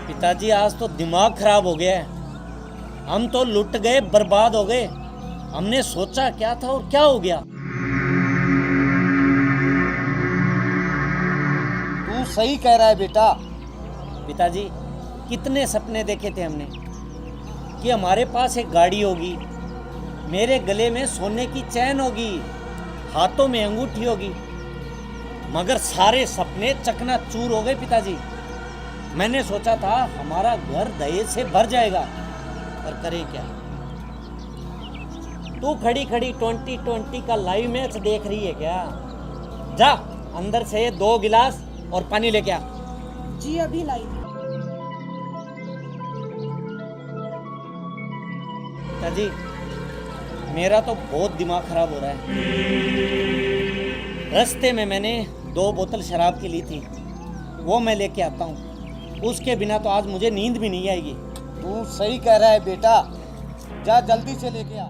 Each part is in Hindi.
पिताजी आज तो दिमाग खराब हो गया है। हम तो लुट गए, बर्बाद हो गए। हमने सोचा क्या था और क्या हो गया। तू सही कह रहा है बेटा। पिताजी कितने सपने देखे थे हमने कि हमारे पास एक गाड़ी होगी, मेरे गले में सोने की चैन होगी, हाथों में अंगूठी होगी, मगर सारे सपने चकनाचूर हो गए पिताजी। मैंने सोचा था हमारा घर दहेज से भर जाएगा, पर करें क्या। तू खड़ी खड़ी 2020 का लाइव मैच देख रही है क्या? जा अंदर से 2 गिलास और पानी लेके आ। जी अभी लाई। पिताजी मेरा तो बहुत दिमाग खराब हो रहा है। रास्ते में मैंने 2 बोतल शराब की ली थी, वो मैं लेके आता हूँ। उसके बिना तो आज मुझे नींद भी नहीं आएगी। तू सही कह रहा है बेटा, जा जल्दी से लेके आ।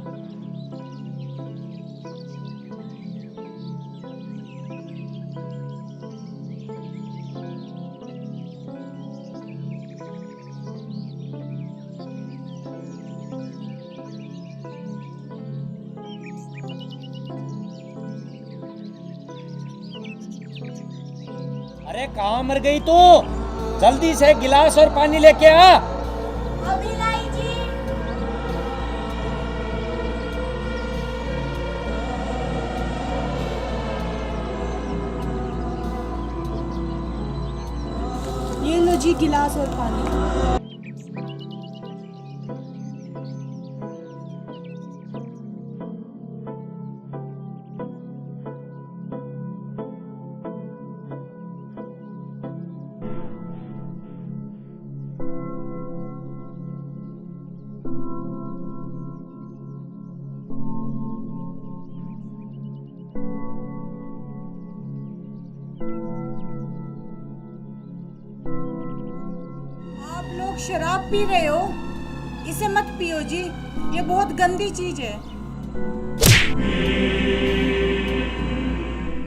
अरे कहाँ मर गई तू? जल्दी से गिलास और पानी लेके आ। अभी लाई जी। ये लो जी गिलास और पानी। लोग शराब पी रहे हो, इसे मत पियो जी, ये बहुत गंदी चीज है।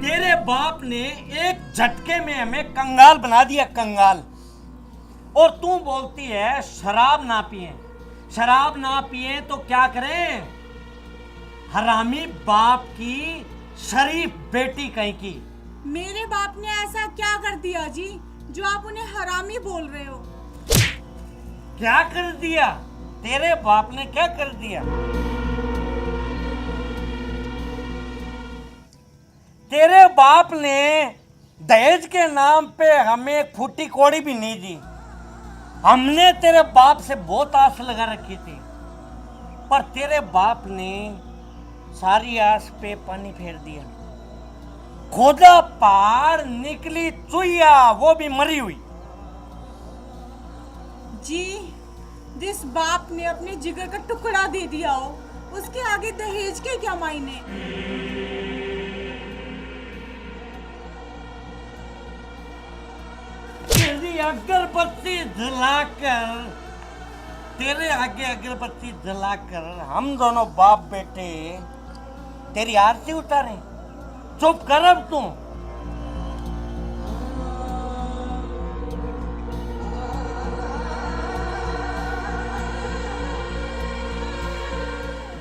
तेरे बाप ने एक झटके में हमें कंगाल बना दिया, कंगाल। और तू बोलती है शराब ना पिए। शराब ना पिए तो क्या करें? हरामी बाप की शरीफ बेटी कहीं की। मेरे बाप ने ऐसा क्या कर दिया जी जो आप उन्हें हरामी बोल रहे हो? क्या कर दिया? तेरे बाप ने क्या कर दिया? तेरे बाप ने दहेज के नाम पे हमें एक फूटी कौड़ी भी नहीं दी। हमने तेरे बाप से बहुत आस लगा रखी थी, पर तेरे बाप ने सारी आस पे पानी फेर दिया। खोदा पहाड़ निकली चुईया, वो भी मरी हुई। जी जिस बाप ने अपने जिगर का टुकड़ा दे दिया हो, उसके आगे दहेज के क्या मायने? तेरी अगरबत्ती जलाकर, तेरे आगे अगरबत्ती जलाकर हम दोनों बाप बेटे तेरी आरती उतारे। चुप कर अब तू।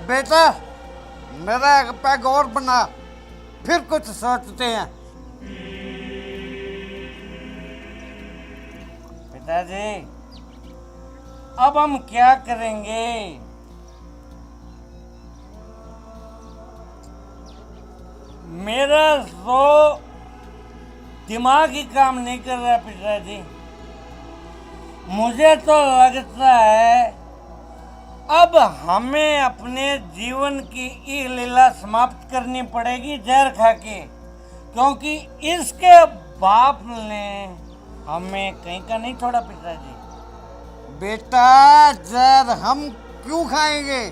बेटा मेरा एक पैग और बना, फिर कुछ सोचते हैं। पिताजी अब हम क्या करेंगे? मेरा तो दिमाग ही काम नहीं कर रहा पिताजी। मुझे तो लगता है अब हमें अपने जीवन की ये लीला समाप्त करनी पड़ेगी जहर खा के, क्योंकि इसके बाप ने हमें कहीं का नहीं छोड़ा पिताजी। बेटा जहर हम क्यों खाएंगे?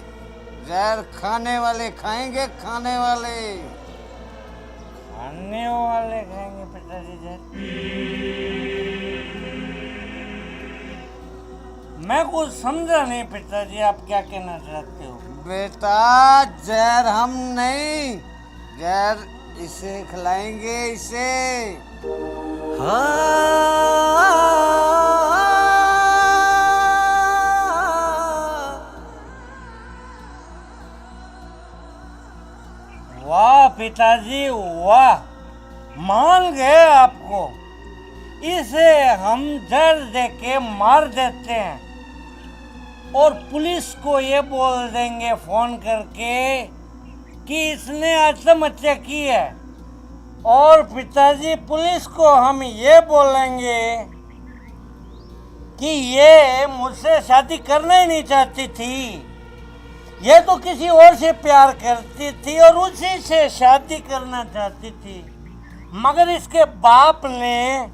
जहर खाने वाले खाएंगे, खाने वाले। खाने वाले खाएंगे पिताजी जहर? मैं कुछ समझा नहीं पिताजी, आप क्या कहना चाहते हो? बेटा जहर हम नहीं, जहर इसे खिलाएंगे, इसे। वाह पिताजी वाह, मान गए आपको। इसे हम जहर दे के मार देते हैं और पुलिस को ये बोल देंगे फोन करके कि इसने आत्महत्या की है। और पिताजी पुलिस को हम ये बोलेंगे कि ये मुझसे शादी करना ही नहीं चाहती थी, ये तो किसी और से प्यार करती थी और उसी से शादी करना चाहती थी, मगर इसके बाप ने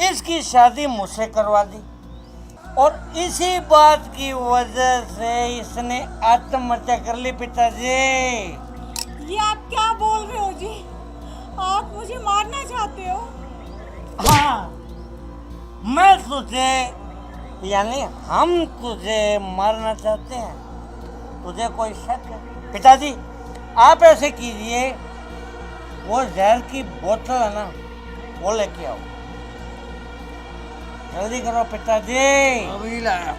इसकी शादी मुझसे करवा दी और इसी बात की वजह से इसने आत्महत्या कर ली। पिताजी ये आप क्या बोल रहे हो जी? आप मुझे मारना चाहते हो? हाँ, मैं तुझे यानी हम तुझे मारना चाहते हैं, तुझे कोई शक है? पिताजी आप ऐसे कीजिए, वो जहर की बोतल है ना, वो लेके आओ, जल्दी करो पिताजी। अभी लाया।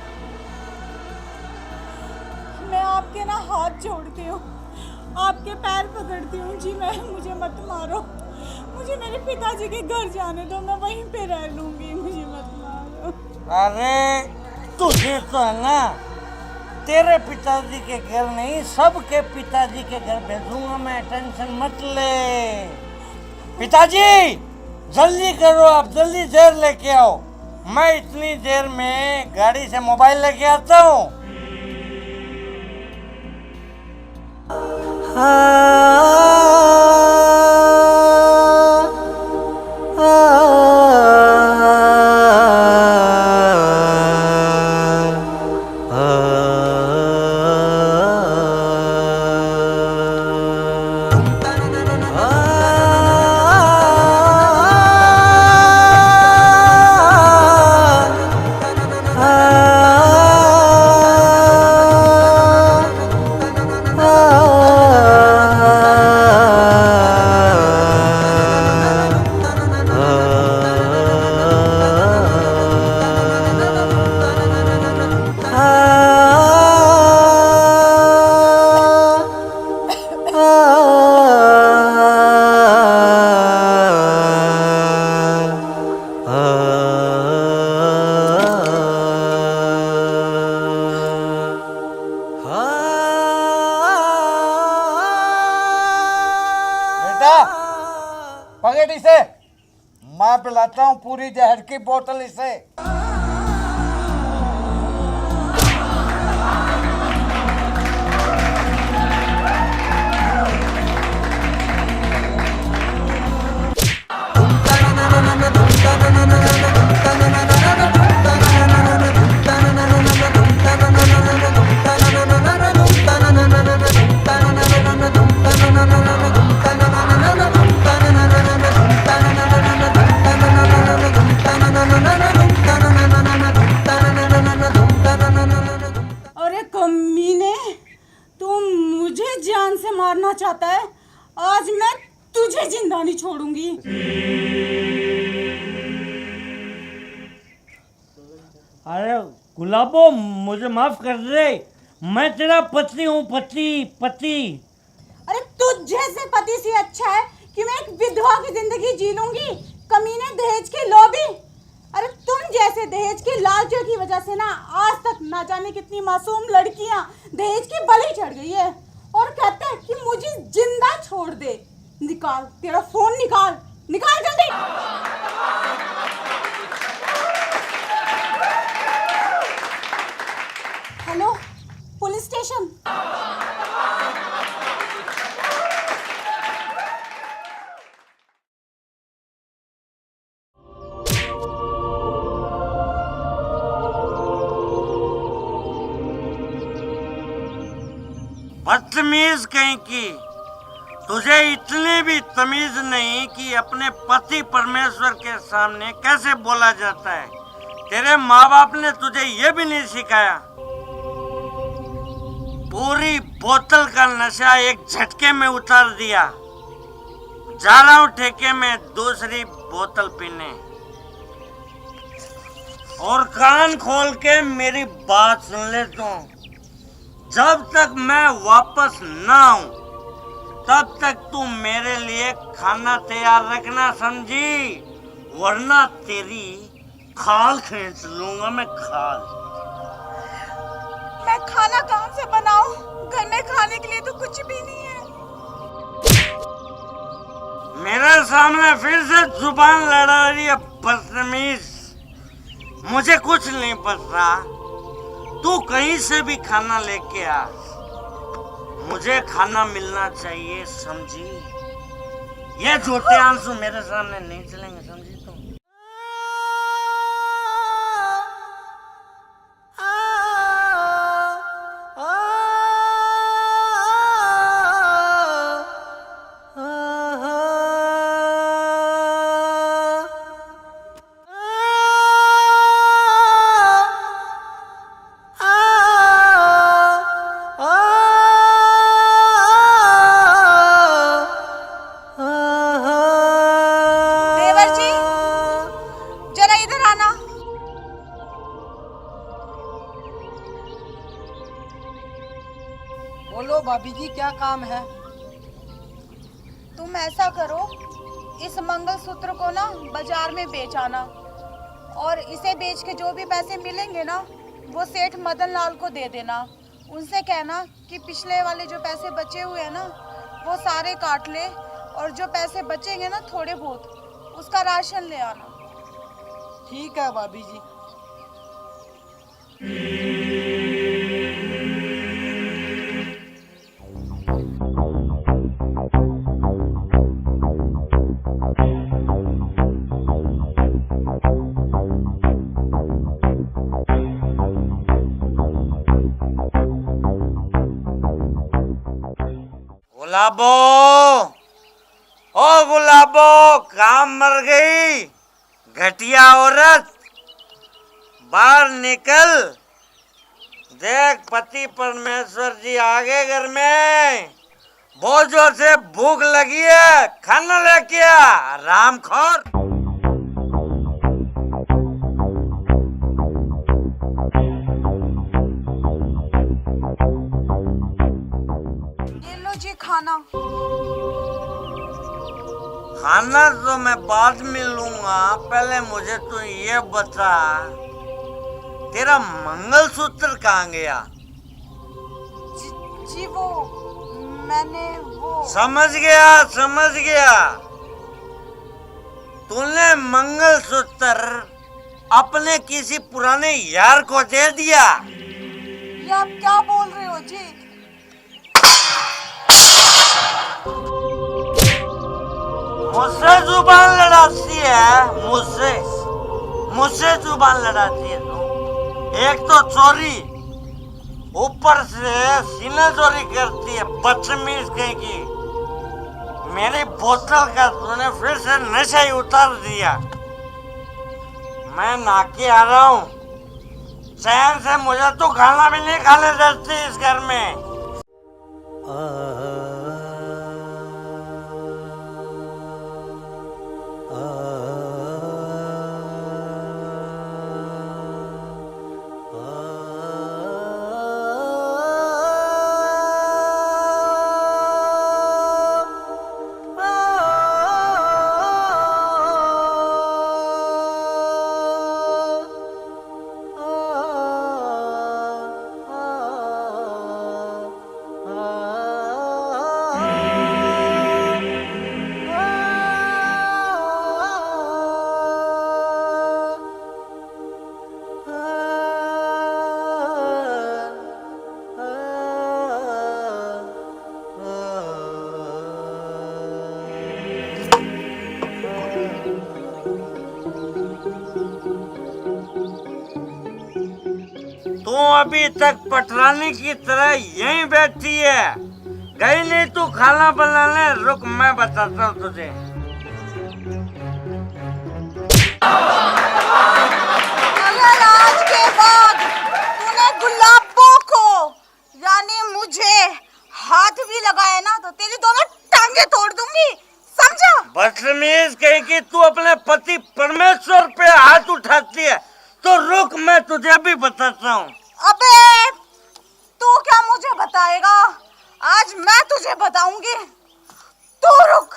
मैं आपके ना हाथ जोड़ती हूँ, आपके पैर पकड़ती हूँ जी। मुझे मत मारो, मुझे मेरे पिताजी के घर जाने दो, मैं वहीं पे रह लूंगी, मुझे मत मारो। अरे तुझे तो है ना तेरे पिताजी के घर नहीं, सबके पिताजी के घर भेजूंगा मैं, टेंशन मत ले। पिताजी जल्दी करो, आप जल्दी जहर लेके आओ, मैं इतनी देर में गाड़ी से मोबाइल लेके आता हूँ। पकड़ इसे, मैं पिलाता हूँ पूरी जहर की बोतल इसे। अरे कमीने, तुम मुझे जान से मारना चाहता है? आज मैं तुझे जिंदा नहीं छोड़ूंगी। अरे गुलाबो मुझे माफ कर दे, मैं तेरा पति हूँ, पति पति। अरे तुझ जैसे पति से अच्छा है कि मैं एक विधवा की जिंदगी जी लूंगी। कमीने दहेज के लोभी। अरे तुम जैसे दहेज के लालचों की वजह से ना आज तक ना जाने कितनी मासूम लड़कियां दहेज की बलि चढ़ गई है और कहते हैं कि मुझे जिंदा छोड़ दे। निकाल तेरा फोन, निकाल निकाल जल्दी। Hello police station. बदतमीज कहीं की, तुझे इतनी भी तमीज नहीं कि अपने पति परमेश्वर के सामने कैसे बोला जाता है। तेरे माँ बाप ने तुझे ये भी नहीं सिखाया। पूरी बोतल का नशा एक झटके में उतार दिया। जा रहा हूँ ठेके में दूसरी बोतल पीने। और कान खोल के मेरी बात सुन ले तू। जब तक मैं वापस ना आऊं तब तक तू मेरे लिए खाना तैयार रखना, समझी? वरना तेरी खाल खींच लूंगा मैं, खाल। मैं खाना कहाँ से बनाऊं? घर में खाने के लिए तो कुछ भी नहीं है। मेरे सामने फिर से जुबान लड़ा रही है, बदतमीज। मुझे कुछ नहीं पता। तू कहीं से भी खाना लेके आ, मुझे खाना मिलना चाहिए, समझी? ये झूठे आंसू मेरे सामने नहीं चलेंगे, समझी तुम? देवर जी, जरा इधर आना। बोलो भाभी जी, क्या काम है? तुम ऐसा करो, इस मंगलसूत्र को ना बाजार में बेच आना, और इसे बेच के जो भी पैसे मिलेंगे ना वो सेठ मदन लाल को दे देना। उनसे कहना कि पिछले वाले जो पैसे बचे हुए हैं ना वो सारे काट ले, और जो पैसे बचेंगे ना थोड़े बहुत उसका राशन ले आना। ठीक है भाभी जी। गुलाबो, ओ गुलाबो, काम मर गई। घटिया औरत, बाहर निकल। देख, पति परमेश्वर जी आ गए घर में। बहुत जोर से भूख लगी है, खाना लेके आ, रामखोर। ये लो जी खाना। खाना तो मैं बाद में लूंगा, पहले मुझे तू ये बता, तेरा मंगलसूत्र कहाँ गया? जी वो मैंने वो समझ गया, समझ गया। तूने मंगलसूत्र अपने किसी पुराने यार को दे दिया। ये आप क्या बोल रहे हो जी? मुझसे जुबान लड़ाती है, मुझसे जुबान लड़ाती है तू। एक तो चोरी, ऊपर से सीना चोरी करती है, बदतमीज कहीं की। मेरी बोतल का तूने फिर से नशा ही उतार दिया। मैं नाके आ रहा हूँ, चैन से मुझे तो खाना भी नहीं खाने देती इस घर में। तू अभी तक पटरानी की तरह यहीं बैठी है। कहीं नहीं, तू खाना बनाने रुक, मैं बताता हूँ तुझे। अगर आज के बाद तूने गुलाबों को यानी मुझे हाथ भी लगाया ना तो तेरी दोनों टांगे तोड़ दूंगी, समझा? बदतमीज कहीं कि तू अपने पति परमेश्वर पे हाथ उठाती है, तो रुक, मैं तुझे भी बताता हूँ। अबे तू क्या मुझे बताएगा? आज मैं तुझे बताऊंगी, तू रुक।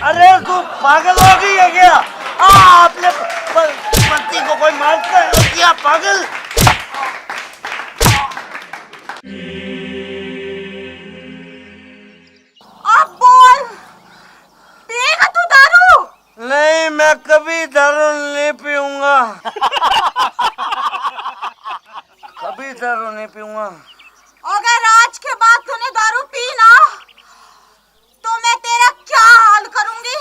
अरे तू पागल हो गई है क्या? अपने पति को कोई मारता है क्या पागल? अब बोल, पिएगा तू दारू? नहीं, मैं कभी दारू नहीं पीऊंगा। कभी दारू नहीं पीऊंगा। अगर आज के बाद तूने दारू पी ना तो मैं तेरा क्या हाल करूंगी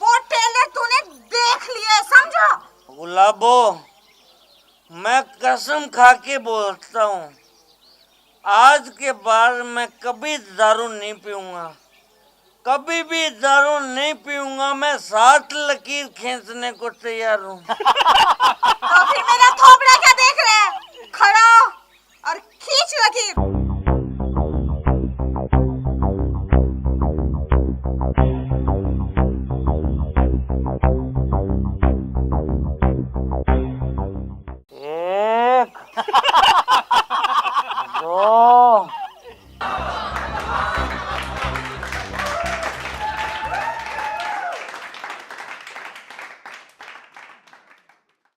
वो टेले तूने देख लिए, समझा? गुलाबो, मैं कसम खा के बोलता हूँ, आज के बाद मैं कभी दारू नहीं पीऊंगा, कभी भी दारू नहीं पीऊंगा। मैं 7 लकीर खींचने को तैयार हूँ। तो फिर मेरा थोपड़ा क्या देख रहे हैं? खड़ा हो और खींच लकीर। एक, दो,